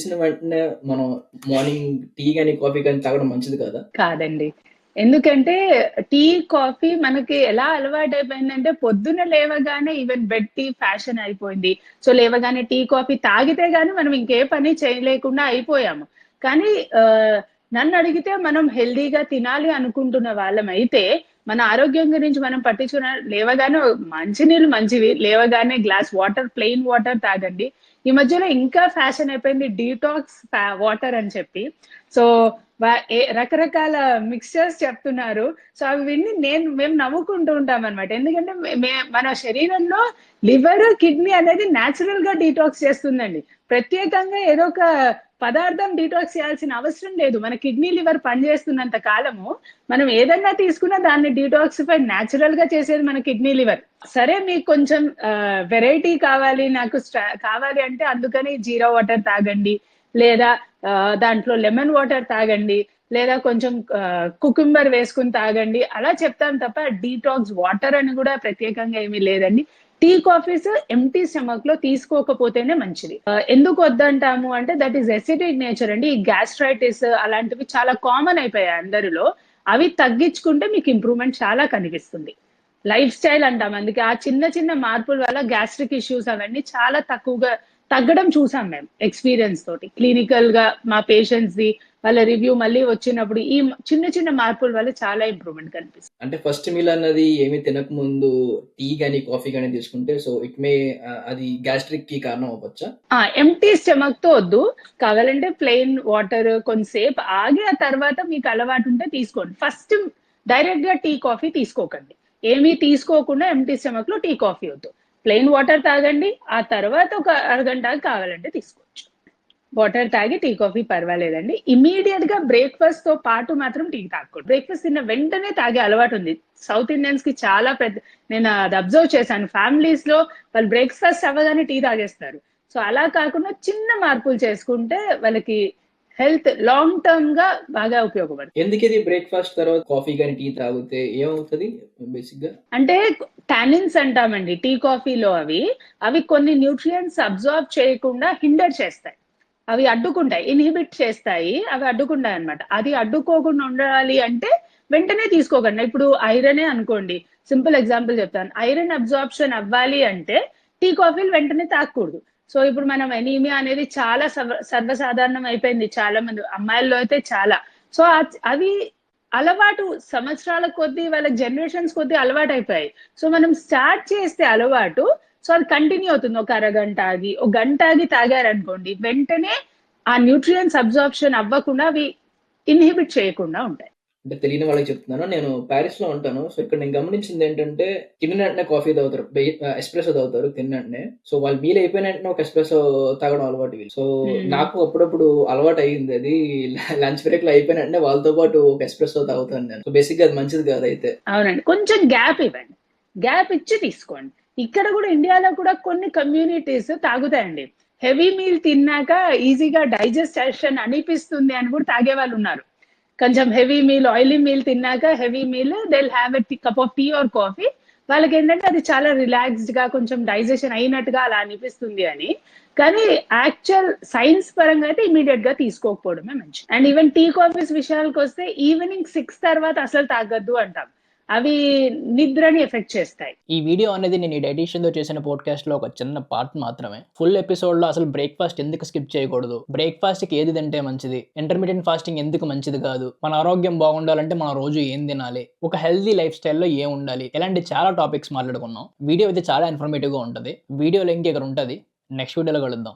లేచిన వెంటనే మనం మార్నింగ్ టీ గాని, కాఫీ గాని తాగడం మంచిది కాదా? కాదండి. ఎందుకంటే టీ, కాఫీ మనకి ఎలా అలవాటయిపోయిందంటే పొద్దున్న లేవగానే ఈవెన్ బెడ్ టీ ఫ్యాషన్ అయిపోయింది. సో, లేవగానే టీ, కాఫీ తాగితే గాని మనం ఇంకే పని చేయలేకుండా అయిపోయాము. కానీ ఆహ్, నన్నడిగితే మనం హెల్తీగా తినాలి అనుకుంటున్న వాళ్ళమైతే, మన ఆరోగ్యం గురించి మనం లేవగానే మంచినీళ్ళు మంచివి. లేవగానే గ్లాస్ వాటర్, ప్లెయిన్ వాటర్ తాగండి. ఈ మధ్యలో ఇంకా ఫ్యాషన్ అయిపోయింది డీటాక్స్ వాటర్ అని చెప్పి. సో, రకరకాల మిక్స్చర్స్ చెప్తున్నారు. సో, అవి విని మేము నవ్వుకుంటూ ఉంటామనమాట. ఎందుకంటే మన శరీరంలో లివర్, కిడ్నీ అనేది నేచురల్‌గా డీటాక్స్ చేస్తుందండి. ప్రత్యేకంగా ఏదో ఒక పదార్థం డీటాక్స్ చేయాల్సిన అవసరం లేదు. మన కిడ్నీ, లివర్ పనిచేస్తున్నంత కాలము మనం ఏదన్నా తీసుకున్నా దాన్ని డీటాక్సిఫై నేచురల్‌గా చేసేది మన కిడ్నీ, లివర్. సరే మీకు కొంచెం వెరైటీ కావాలి నాకు కావాలి అంటే అందుకని జీరా వాటర్ తాగండి. లేదా దాంట్లో లెమన్ వాటర్ తాగండి. లేదా కొంచెం కుకుంబర్ వేసుకొని తాగండి. అలా చెప్తాను తప్ప డీటాక్స్ వాటర్ అని గూడా ప్రత్యేకంగా ఏమీ లేదండి. టీ, కాఫీస్ ఎంప్టీ స్టమక్‌లో తీసుకోకపోతేనే మంచిది. ఎందుకు వద్దంటాము అంటే దట్ ఈస్ అసిడిక్ నేచర్ అండి. ఈ గ్యాస్ట్రైటిస్ అలాంటివి చాలా కామన్ అయిపోయాయి అందరిలో. అవి తగ్గించుకుంటే మీకు ఇంప్రూవ్‌మెంట్ చాలా కనిపిస్తుంది. లైఫ్ స్టైల్ అంటాం. అందుకే ఆ చిన్న చిన్న మార్పుల వల్ల గ్యాస్ట్రిక్ ఇష్యూస్ అవన్నీ చాలా తక్కువగా తగ్గడం చూసాం మేము ఎక్స్‌పీరియన్స్ తోటి. క్లినికల్‌గా మా పేషెంట్స్‌ది వాళ్ళ రివ్యూ మళ్ళీ వచ్చినప్పుడు ఈ చిన్న చిన్న మార్పుల వల్ల చాలా ఇంప్రూవ్‌మెంట్ కనిపిస్తుంది. అంటే ఫస్ట్ మీల్ అన్నది ఏమి తినకముందు టీ గాని, కాఫీ గాని తీసుకుంటే సో ఇట్ మే అది గ్యాస్ట్రిక్‌కి కారణం అవ్వచ్చా? ఎంప్టీ స్టమక్‌తో వద్దు. కావాలంటే ప్లెయిన్ వాటర్ కొంతసేపు ఆగి ఆ తర్వాత మీకు అలవాటు ఉంటే తీసుకోండి. ఫస్ట్ డైరెక్ట్‌గా టీ, కాఫీ తీసుకోకండి. ఏమీ తీసుకోకుండా ఎంప్టీ స్టమక్‌లో టీ, కాఫీ వద్దు. ప్లెయిన్ వాటర్ తాగండి. ఆ తర్వాత ఒక అరగంట కావాలంటే తీసుకోవచ్చు. వాటర్ తాగి టీ, కాఫీ పర్వాలేదండి. ఇమ్మీడియేట్‌గా బ్రేక్‌ఫాస్ట్‌తో పాటు మాత్రం టీ తాగకూడదు. బ్రేక్‌ఫాస్ట్ తిన్న వెంటనే తాగే అలవాటుంది. సౌత్ ఇండియన్స్‌కి చాలా నేను అది అబ్జర్వ్ చేశాను. ఫ్యామిలీస్‌లో వాళ్ళు బ్రేక్‌ఫాస్ట్ అవ్వగానే టీ తాగేస్తారు. సో, అలా కాకుండా చిన్న మార్పులు చేసుకుంటే వాళ్ళకి హెల్త్ లాంగ్ టర్మ్‌గా బాగా ఉపయోగపడుతుంది. ఎందుకిది బ్రేక్‌ఫాస్ట్ తర్వాత కాఫీ గాని, టీ తాగితే ఏమవుతది బేసిక్‌గా? అంటే టానిన్స్ అంటామండి టీ, కాఫీలో అవి. అవి కొన్ని న్యూట్రియంట్స్ అబ్జార్బ్ చేయకుండా హిండర్ చేస్తాయి. అవి అడ్డుకుంటాయి. ఇన్హిబిట్ చేస్తాయి. అవి అడ్డుకుంటాయన్నమాట. అది అడ్డుకోకుండా ఉండాలి అంటే వెంటనే తీసుకోకండి. ఇప్పుడు ఐరనే అనుకోండి. సింపుల్ ఎగ్జాంపుల్ చెప్తాను. ఐరన్ అబ్జార్ప్షన్ అవ్వాలి అంటే టీ, కాఫీలు వెంటనే తాగకూడదు. సో, ఇప్పుడు మనం అనీమియా అనేది చాలా సర్వసాధారణం అయిపోయింది. చాలా మంది అమ్మాయిల్లో అయితే చాలా. సో, అవి అలవాటు సంవత్సరాల కొద్దీ వాళ్ళకి జనరేషన్స్ కొద్దీ అలవాటయిపోయాయి. సో, మనం స్టార్ట్ చేస్తే అలవాటు సో, అది కంటిన్యూ అవుతుంది. ఒక అరగంట ఆగి, ఒక గంట ఆగి తాగారనుకోండి, వెంటనే ఆ న్యూట్రియంట్స్ అబ్జార్ప్షన్ అవ్వకుండా అవి ఇన్హిబిట్ చేయకుండా ఉంటాయి. అంటే తెలియని వాళ్ళకి చెప్తున్నాను. నేను పారిస్‌లో ఉంటాను. సో, ఇక్కడ నేను గమనించిందేంటంటే తిన్న వెంటనే కాఫీ తాగుతారు. ఎస్ప్రెసో తాగుతారు తిన్న వెంటనే. సో, వాళ్ళు మీల్ అయిపోయిన వెంటనే ఒక ఎస్ప్రెసో తాగడం అలవాటు వీళ్ళు. సో, నాకు అప్పుడప్పుడు అలవాటయింది అది. లంచ్ బ్రేక్‌లో అయిపోయిన వెంటనే వాళ్ళతో పాటు ఒక ఎస్ప్రెసో తాగుతాను నేను. సో, బేసిక్‌గా అది మంచిది కాదైతే. అవునండి. కొంచెం గ్యాప్ ఇవ్వండి. గ్యాప్ ఇచ్చి తీసుకోండి. ఇక్కడ గూడా ఇండియాలో కూడా కొన్ని కమ్యూనిటీస్ తాగుతాయండి. హెవీ మీల్ తిన్నాక ఈజీగా డైజెస్షన్ అనిపిస్తుంది అని కూడా తాగేవాళ్ళున్నారు. కొంచెం హెవీ మీల్, ఆయిలీ మీల్ తిన్నాక heavy meal they will have a cup of tea or coffee. వాళ్ళకేంటంటే అది చాలా రిలాక్స్డ్‌గా కొంచెం డైజెషన్ అయినట్టుగా అలా అనిపిస్తుంది అని. కానీ యాక్చువల్ సైన్స్ పరంగా అయితే ఇమ్మీడియేట్‌గా తీసుకోకపోవడమే మంచిది. అండ్ ఈవెన్ టీ, కాఫీస్ విషయానికొస్తే ఈవినింగ్ 6 తర్వాత అసలు తాగొద్దు అంటాం. అవి నిద్రని ఎఫెక్ట్ చేస్తాయి. ఈ వీడియో అనేది నేను ఈ డైటీషియన్‌తో చేసిన పాడ్‌కాస్ట్‌లో ఒక చిన్న పార్ట్ మాత్రమే. ఫుల్ ఎపిసోడ్‌లో అసలు బ్రేక్‌ఫాస్ట్ ఎందుకు స్కిప్ చేయకూడదు? బ్రేక్‌ఫాస్ట్‌కి ఏది తింటే మంచిది? ఇంటర్మిటెంట్ ఫాస్టింగ్ ఎందుకు మంచిది కాదు? మన ఆరోగ్యం బాగుండాలంటే మనం రోజు ఏం తినాలి? ఒక హెల్తీ లైఫ్ స్టైల్‌లో ఏం ఉండాలి? ఇలాంటి చాలా టాపిక్స్ మాట్లాడుకున్నాం. వీడియో అయితే చాలా ఇన్ఫర్మేటివ్‌గా ఉంటది. వీడియో లింక్ ఇక్కడ ఉంటది. నెక్స్ట్ వీడియోలో కలుద్దాం.